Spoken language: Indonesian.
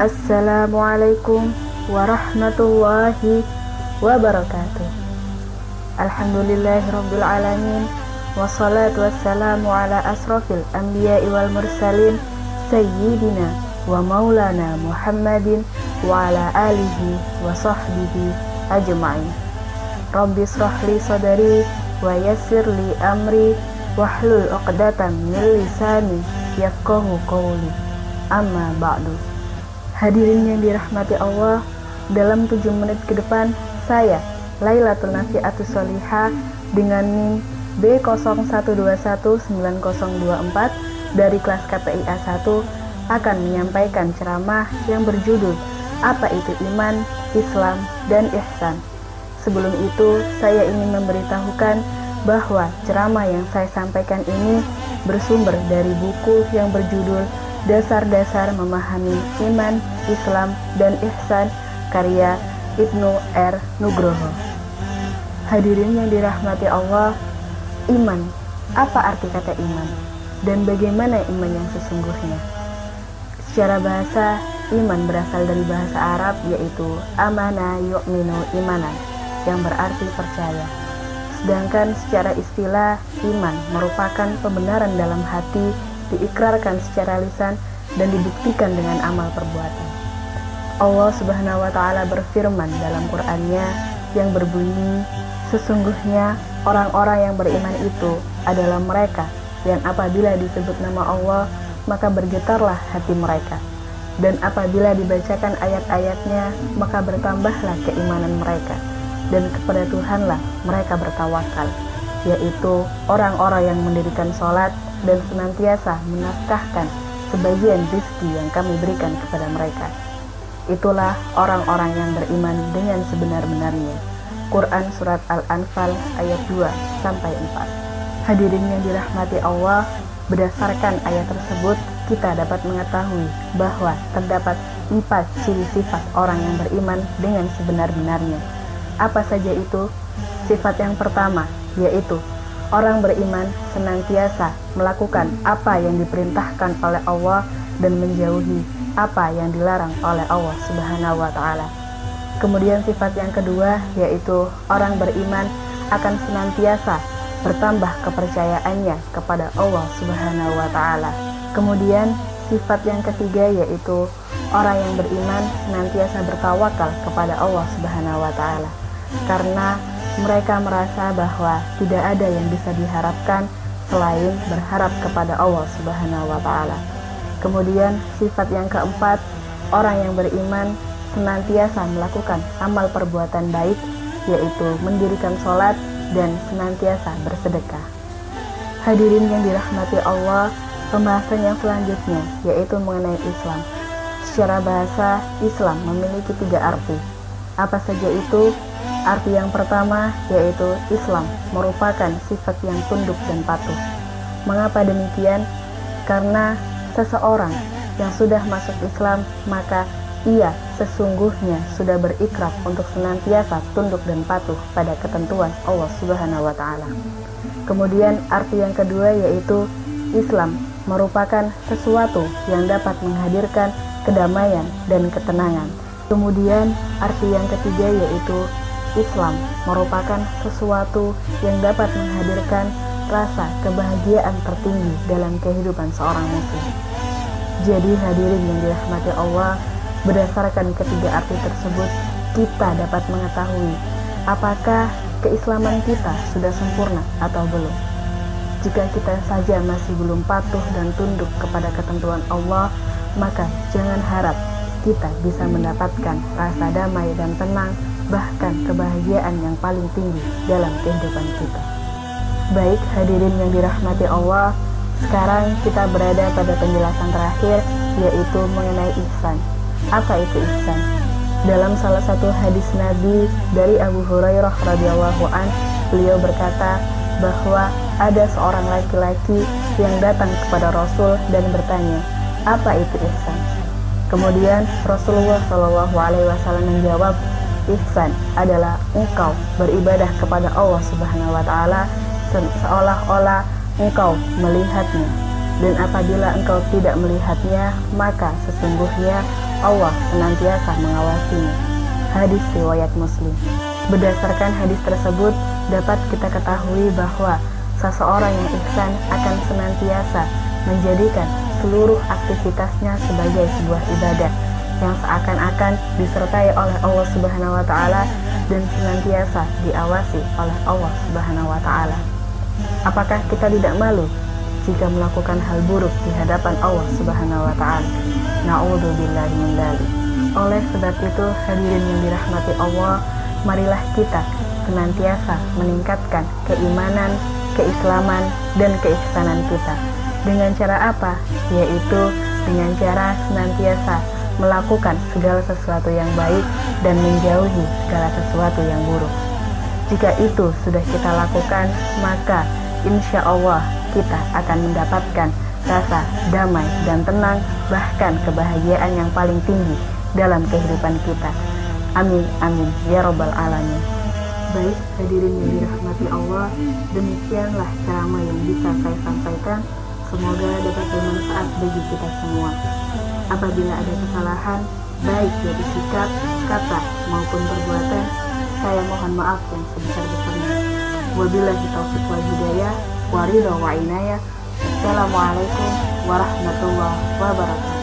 Assalamualaikum warahmatullahi wabarakatuh. Alhamdulillahirabbil alamin, wassalatu wassalamu ala asrofil anbiya'i wal mursalin, sayyidina wa maulana Muhammadin wa ala alihi wa sahbihi ajma'in. Rabbi shrahli sadri wa yassirli amri wahlul 'uqdatam min lisani yafqahu qawli. Amma ba'du. Hadirin yang dirahmati Allah, dalam 7 menit ke depan saya, Lailatul Nafiatus Sholihah dengan NIM B01219024 dari kelas KPIA 1 akan menyampaikan ceramah yang berjudul Apa itu Iman, Islam, dan Ihsan. Sebelum itu, saya ingin memberitahukan bahwa ceramah yang saya sampaikan ini bersumber dari buku yang berjudul Dasar-Dasar Memahami Iman, Islam, dan Ihsan karya Ibnu R. Nugroho. Hadirin yang dirahmati Allah, iman. Apa arti kata iman? Dan bagaimana iman yang sesungguhnya? Secara bahasa, iman berasal dari bahasa Arab yaitu amana yu'minu imanan, yang berarti percaya. Sedangkan secara istilah, iman merupakan pembenaran dalam hati, diikrarkan secara lisan dan dibuktikan dengan amal perbuatan. Allah Subhanahu wa taala berfirman dalam Qur'annya yang berbunyi, sesungguhnya orang-orang yang beriman itu adalah mereka yang apabila disebut nama Allah maka bergetarlah hati mereka, dan apabila dibacakan ayat-ayatnya maka bertambahlah keimanan mereka, dan kepada Tuhanlah mereka bertawakal, yaitu orang-orang yang mendirikan sholat dan senantiasa menafkahkan sebagian rezeki yang kami berikan kepada mereka. Itulah orang-orang yang beriman dengan sebenar-benarnya. Quran Surat Al-Anfal ayat 2-4. Hadirin yang dirahmati Allah, berdasarkan ayat tersebut kita dapat mengetahui bahwa terdapat 4 ciri sifat orang yang beriman dengan sebenar-benarnya. Apa saja itu? Sifat yang pertama yaitu orang beriman senantiasa melakukan apa yang diperintahkan oleh Allah dan menjauhi apa yang dilarang oleh Allah Subhanahu wa taala. Kemudian sifat yang kedua yaitu orang beriman akan senantiasa bertambah kepercayaannya kepada Allah Subhanahu wa taala. Kemudian sifat yang ketiga yaitu orang yang beriman senantiasa bertawakal kepada Allah Subhanahu wa taala, karena mereka merasa bahwa tidak ada yang bisa diharapkan selain berharap kepada Allah Subhanahu wa taala. Kemudian sifat yang keempat, orang yang beriman senantiasa melakukan amal perbuatan baik, yaitu mendirikan sholat dan senantiasa bersedekah. Hadirin yang dirahmati Allah, pembahasan yang selanjutnya yaitu mengenai Islam. Secara bahasa, Islam memiliki 3 arti. Apa saja itu? Arti yang pertama yaitu Islam merupakan sifat yang tunduk dan patuh. Mengapa demikian? Karena seseorang yang sudah masuk Islam maka ia sesungguhnya sudah berikrar untuk senantiasa tunduk dan patuh pada ketentuan Allah Subhanahu wa taala. Kemudian arti yang kedua yaitu Islam merupakan sesuatu yang dapat menghadirkan kedamaian dan ketenangan. Kemudian arti yang ketiga yaitu Islam merupakan sesuatu yang dapat menghadirkan rasa kebahagiaan tertinggi dalam kehidupan seorang muslim. Jadi hadirin yang dirahmati Allah, berdasarkan ketiga arti tersebut, kita dapat mengetahui apakah keislaman kita sudah sempurna atau belum. Jika kita saja masih belum patuh dan tunduk kepada ketentuan Allah, maka jangan harap kita bisa mendapatkan rasa damai dan tenang, bahkan kebahagiaan yang paling tinggi dalam kehidupan kita. Baik hadirin yang dirahmati Allah, sekarang kita berada pada penjelasan terakhir yaitu mengenai ihsan. Apa itu ihsan? Dalam salah satu hadis Nabi dari Abu Hurairah radhiyallahu an, beliau berkata bahwa ada seorang laki-laki yang datang kepada Rasul dan bertanya, apa itu ihsan? Kemudian Rasulullah SAW menjawab, ihsan adalah engkau beribadah kepada Allah Subhanahu wa taala seolah-olah engkau melihatnya, dan apabila engkau tidak melihatnya, maka sesungguhnya Allah senantiasa mengawasinya. Hadis riwayat Muslim. Berdasarkan hadis tersebut, dapat kita ketahui bahwa seseorang yang ihsan akan senantiasa menjadikan seluruh aktivitasnya sebagai sebuah ibadah yang seakan-akan disertai oleh Allah Subhanahu wa taala dan senantiasa diawasi oleh Allah Subhanahu wa taala. Apakah kita tidak malu jika melakukan hal buruk di hadapan Allah Subhanahu wa taala? Na'udzubillahi min dzalik. Oleh sebab itu, hadirin yang dirahmati Allah, marilah kita senantiasa meningkatkan keimanan, keislaman, dan keihsanan kita. Dengan cara apa? Yaitu dengan cara senantiasa melakukan segala sesuatu yang baik dan menjauhi segala sesuatu yang buruk. Jika itu sudah kita lakukan, maka insya Allah kita akan mendapatkan rasa damai dan tenang, bahkan kebahagiaan yang paling tinggi dalam kehidupan kita. Amin, amin, ya robbal alamin. Baik, hadirin yang dirahmati Allah, demikianlah ceramah yang bisa saya sampaikan. Semoga dapat bermanfaat bagi kita semua. Apabila ada kesalahan, baik dari sikap, kata, maupun perbuatan, saya mohon maaf yang sebesar-besarnya. Wabillahi taufiq wal hidayah, wa ridha wa inayah. Assalamualaikum warahmatullahi wabarakatuh.